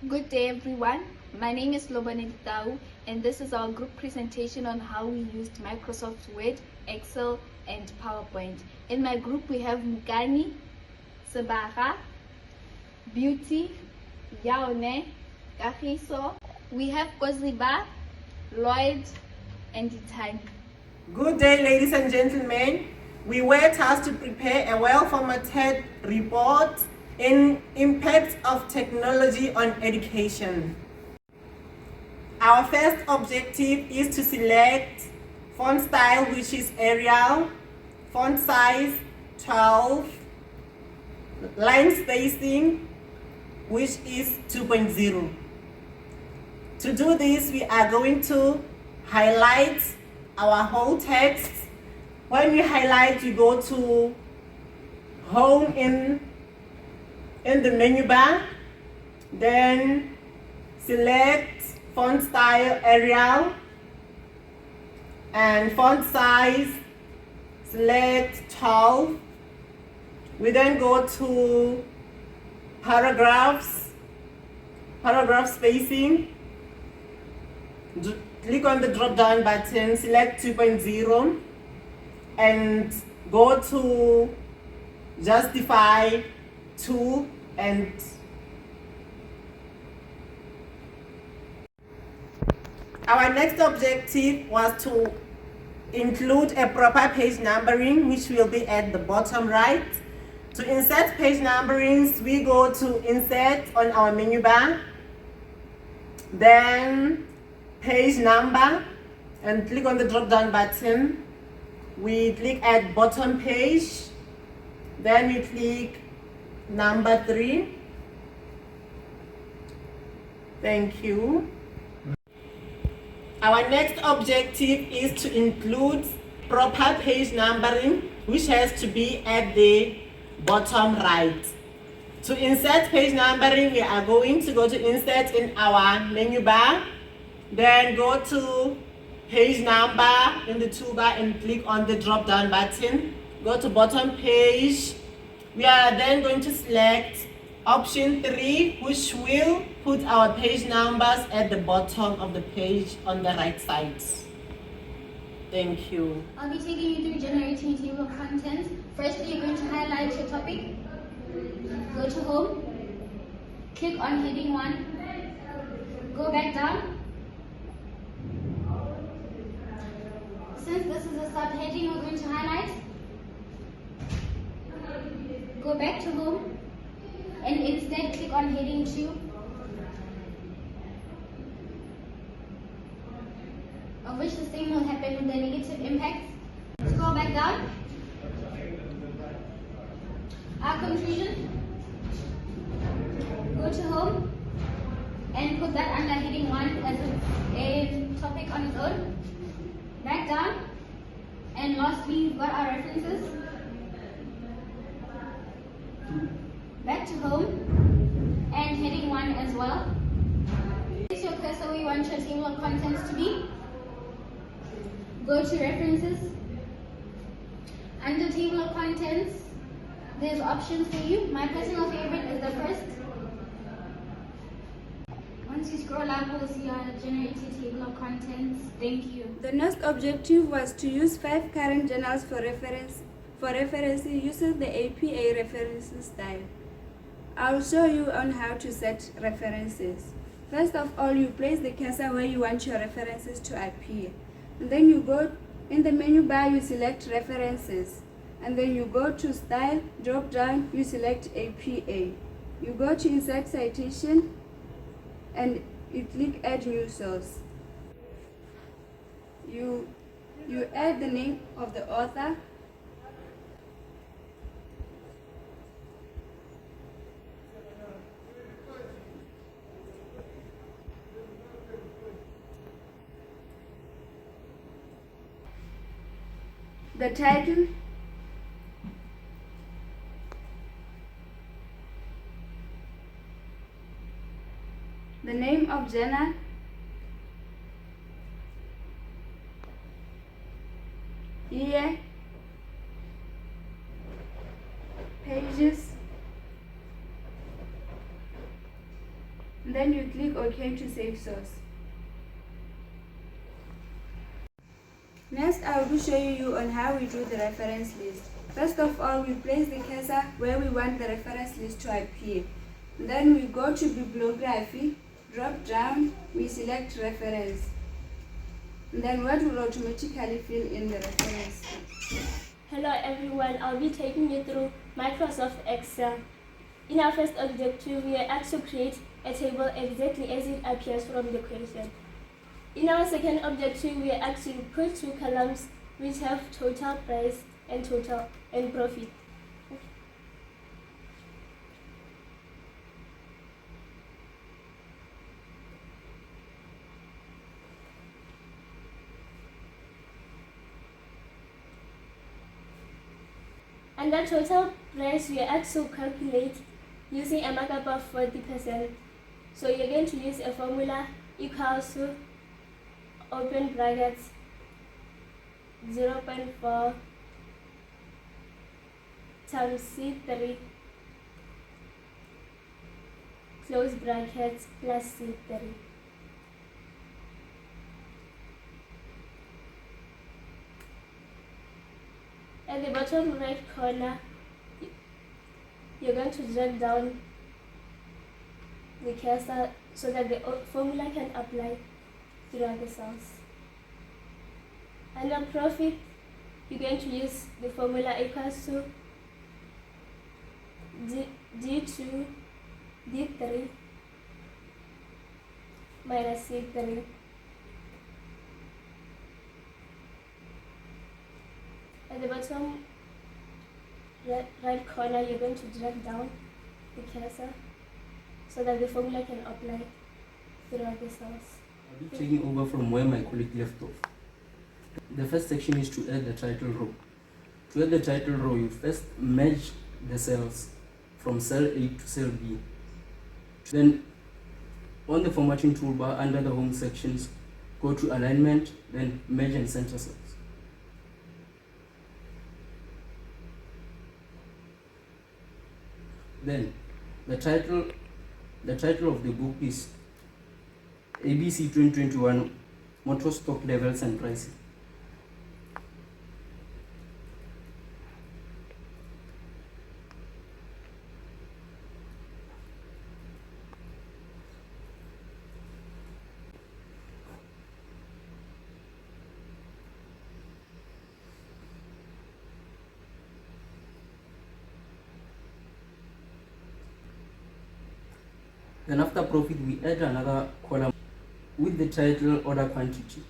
Good day everyone. My name is Lobane Tau and this is our group presentation on how we used Microsoft Word, Excel and PowerPoint. In my group we have Mukani, Sabaha, Beauty, Yaone, Kahiso. We have Koziba, Lloyd and Itani. Good day, ladies and gentlemen. We were tasked to prepare a well-formatted report in impact of technology on education. Our first objective is to select font style, which is Arial, font size 12, line spacing, which is 2.0. To do this, we are going to highlight our whole text. When you highlight, you go to home in the menu bar, then select font style Arial and font size, select 12. We then go to paragraph spacing, click on the drop down button, select 2.0 and go to justify 2 and our next objective was to include a proper page numbering, which will be at the bottom right. To insert page numberings, we go to insert on our menu bar, then page number and click on the drop down button. We click at bottom page, then we click number 3. Thank you. Our next objective is to include proper page numbering, which has to be at the bottom right. To insert page numbering, we are going to go to insert in our menu bar, then go to page number in the toolbar and click on the drop down button. Go to bottom page. We are then going to select option 3, which will put our page numbers at the bottom of the page on the right side. Thank you. I'll be taking you through generating a table of contents. Firstly, you're going to highlight your topic. Go to home. Click on heading 1. Go back down. Since this is a subheading, we're going to highlight. Go back to home and instead click on heading 2. Of which the same will happen with the negative impacts. Scroll back down. Our conclusion. Go to home and put that under heading 1 as a topic on its own. Back down. And lastly, we've got our references. Back to home and heading 1 as well. Place your cursor where you want your table of contents to be. Go to references. Under table of contents, there's options for you. My personal favorite is the first. Once you scroll up, we'll see our generated table of contents. Thank you. The next objective was to use 5 current journals for reference using the APA reference style. I'll show you on how to set references. First of all, you place the cursor where you want your references to appear. And then you go in the menu bar, you select references. And then you go to style, drop down, you select APA. You go to insert citation and you click add new source. You add the name of the author, the title, the name of journal, year, pages, Then you click OK to save source. Next, I will show you on how we do the reference list. First of all, we place the cursor where we want the reference list to appear. Then we go to bibliography, drop down, we select reference. Then Word will automatically fill in the reference. Hello everyone, I'll be taking you through Microsoft Excel. In our first objective, we are asked to create a table exactly as it appears from the question. In our second objective, we are asked to put two columns which have total price and total and profit. Under total price, we are asked to calculate using a markup of 40%. So you're going to use a formula equals to open brackets 0.4 times C3 close brackets plus C3. At the bottom right corner, you're going to drag down the cursor so that the formula can apply throughout the cells. Under profit, you're going to use the formula equals to D2, D3 minus C3. At the bottom right corner, you're going to drag down the cursor so that the formula can apply throughout the cells. I'll be taking over from where my colleague left off. The first section is to add the title row. To add the title row, you first merge the cells from cell A to cell B. Then on the formatting toolbar under the home sections, go to alignment, then merge and center cells. Then the title of the book is ABC 2021 Motor Stock Levels and Pricing. Then after profit, we add another column with the title order quantity.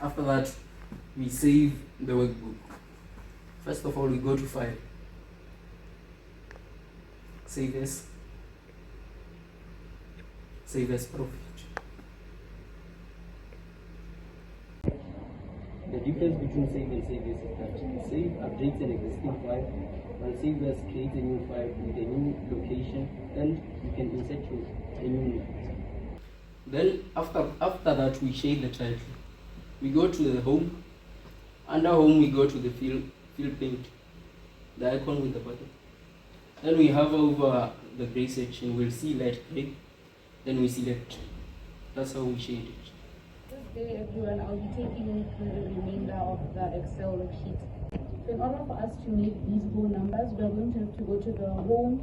After that, we save the workbook. First of all, we go to File, Save as Profit. The difference between save and save is that save updates an existing file, while save as creates a new file with a new location, and you can insert a new name. Then after that, we shade the title. We go to the home. Under home, we go to the fill paint, the icon with the button. Then we hover over the gray section. We'll see light gray. Then we select. That's how we shade it. Good day everyone, I'll be taking you through the remainder of the Excel worksheet. So in order for us to make these whole numbers, we're going to have to go to the home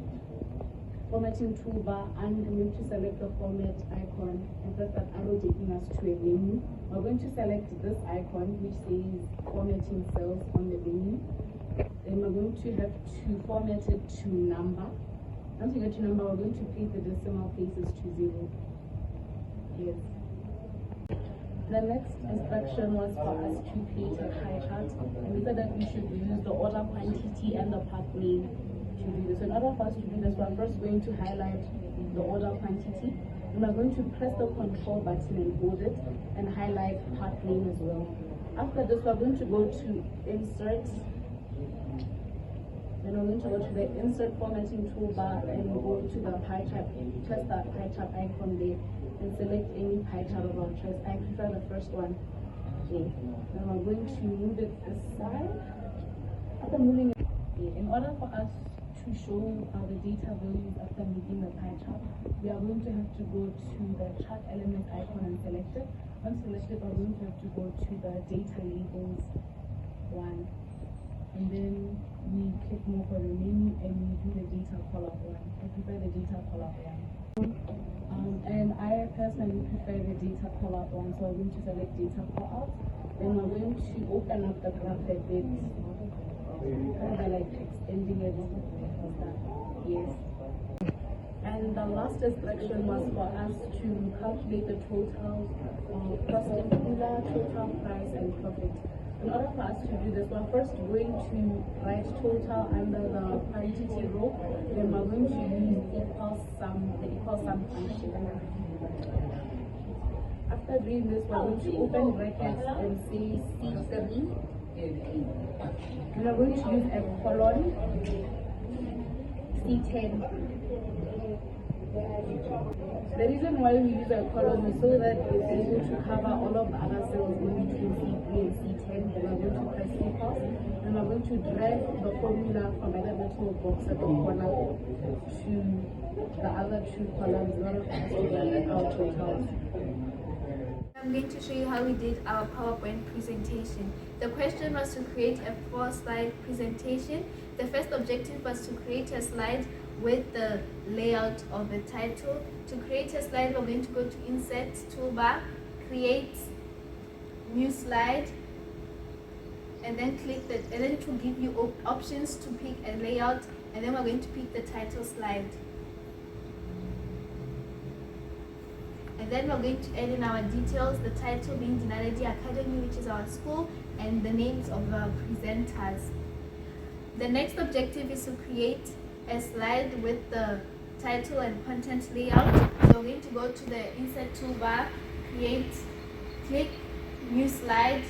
formatting toolbar and we need to select the format icon and press that arrow taking us to a menu. We're going to select this icon which says formatting cells on the menu. Then we're going to have to format it to number. Once we get to number, we're going to place the decimal places to 0. Yes. The next instruction was for us to create a pie chart, and we said that we should use the order quantity and the part name to do this. In order for us to do this, we're first going to highlight the order quantity, and we're going to press the control button and hold it, and highlight part name as well. After this, we're going to go to insert, then we're going to go to the insert formatting toolbar and go to the pie chart, press the pie chart icon there. and select any pie chart of our choice. I prefer the first one. Okay. Then we're going to move it aside. After moving it, in order for us to show the data values after making the pie chart, we are going to have to go to the chart element icon and select it. Once selected, we're going to have to go to the data labels one. And then we click more for the menu and we do the data call-up one. I prefer the data call-up one. And I personally prefer the data call-up one, so I'm going to select data call-up. Then we're going to open up the graph a bit. By like extending it. Yes. And the last instruction was for us to calculate the total cost and total price and profit. In order for us to do this, we're first going to write total under the quantity row. Then we're going to use the equal sum function. After doing this, we're going to open brackets and say C3. We are going to use a colon C10. The reason why we use a colon is so that it's able to cover all of the other cells in between C3 and C10. Then we're going to press equals, and we're going to drag the formula from the little box at the corner to the other two columns in order for us to get our totals. I'm going to show you how we did our PowerPoint presentation. The question was to create a 4-slide presentation. The first objective was to create a slide with the layout of the title. To create a slide, we're going to go to Insert, Toolbar, Create, New Slide, and then click that, and then it will give you options to pick a layout, and then we're going to pick the title slide. And then we're going to add in our details, the title being Dinaledi Academy, which is our school, and the names of our presenters. The next objective is to create a slide with the title and content layout. So we're going to go to the Insert Toolbar, Create, click New Slide,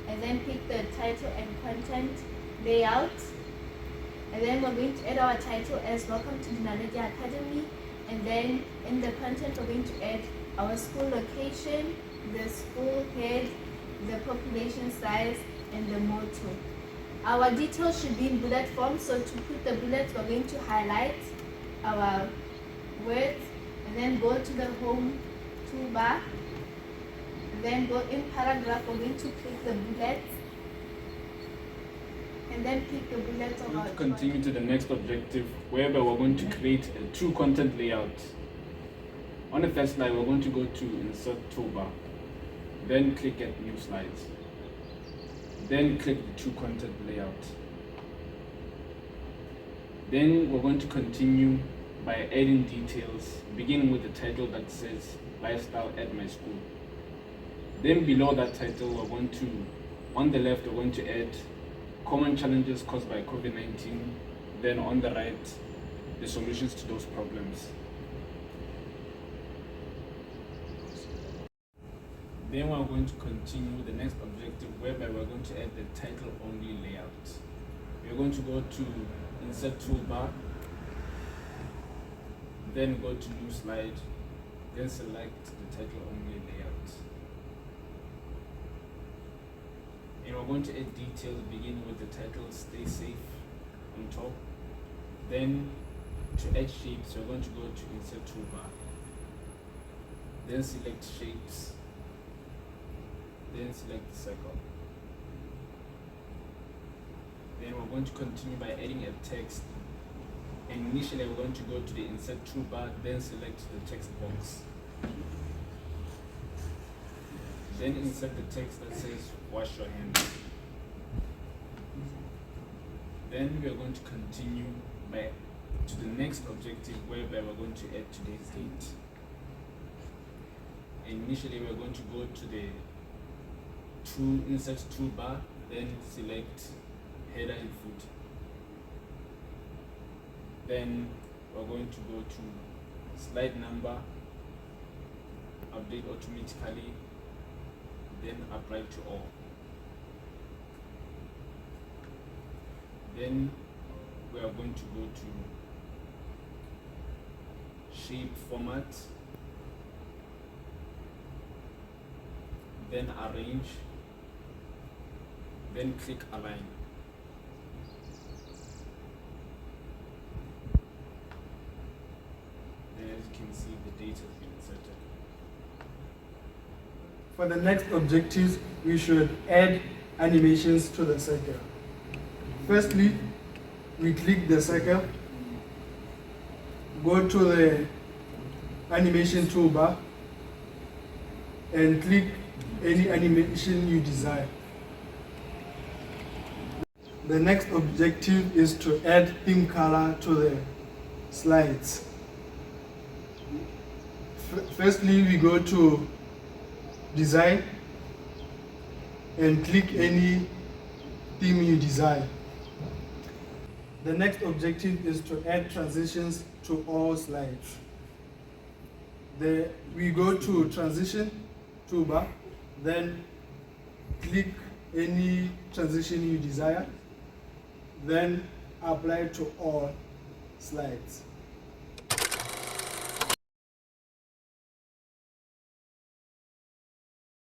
and then pick the title and content layout. And then we're going to add our title as Welcome to Dinaledi Academy. And then in the content, we're going to add our school location, the school head, the population size, and the motto. Our details should be in bullet form, so to put the bullets, we're going to highlight our words, and then go to the home toolbar, and then go in paragraph, we're going to click the bullets, and then pick the bullets of our choice. Continue to the next objective, whereby we're going to create a true content layout. On the first slide, we're going to go to Insert Toolbar, then click at New Slides, then click the True Content Layout. Then we're going to continue by adding details, beginning with the title that says Lifestyle at My School. Then below that title, we're going to, on the left, we're going to add common challenges caused by COVID-19. Then on the right, the solutions to those problems. Then we're going to continue with the next objective, whereby we're going to add the title only layout. We're going to go to Insert Toolbar, then go to New Slide, then select the title only layout. And we're going to add details beginning with the title Stay Safe on top. Then to add shapes, we're going to go to Insert Toolbar, then select Shapes, then select the circle. Then we're going to continue by adding a text. And initially we're going to go to the Insert Toolbar, then select the text box. Then insert the text that says wash your hands. Then we are going to continue to the next objective, whereby we're going to add today's date. And initially we're going to go to the Insert Toolbar, then select header and footer. Then we're going to go to slide number, update automatically, then apply to all. Then we are going to go to, shape format, then arrange, then click align. Then as you can see, the date has been inserted. For the next objectives, we should add animations to the circle. Firstly, we click the circle, go to the animation toolbar, and click any animation you desire. The next objective is to add theme color to the slides. Firstly, we go to design and click any theme you desire. The next objective is to add transitions to all slides. We go to transition toolbar, then click any transition you desire, then apply to all slides.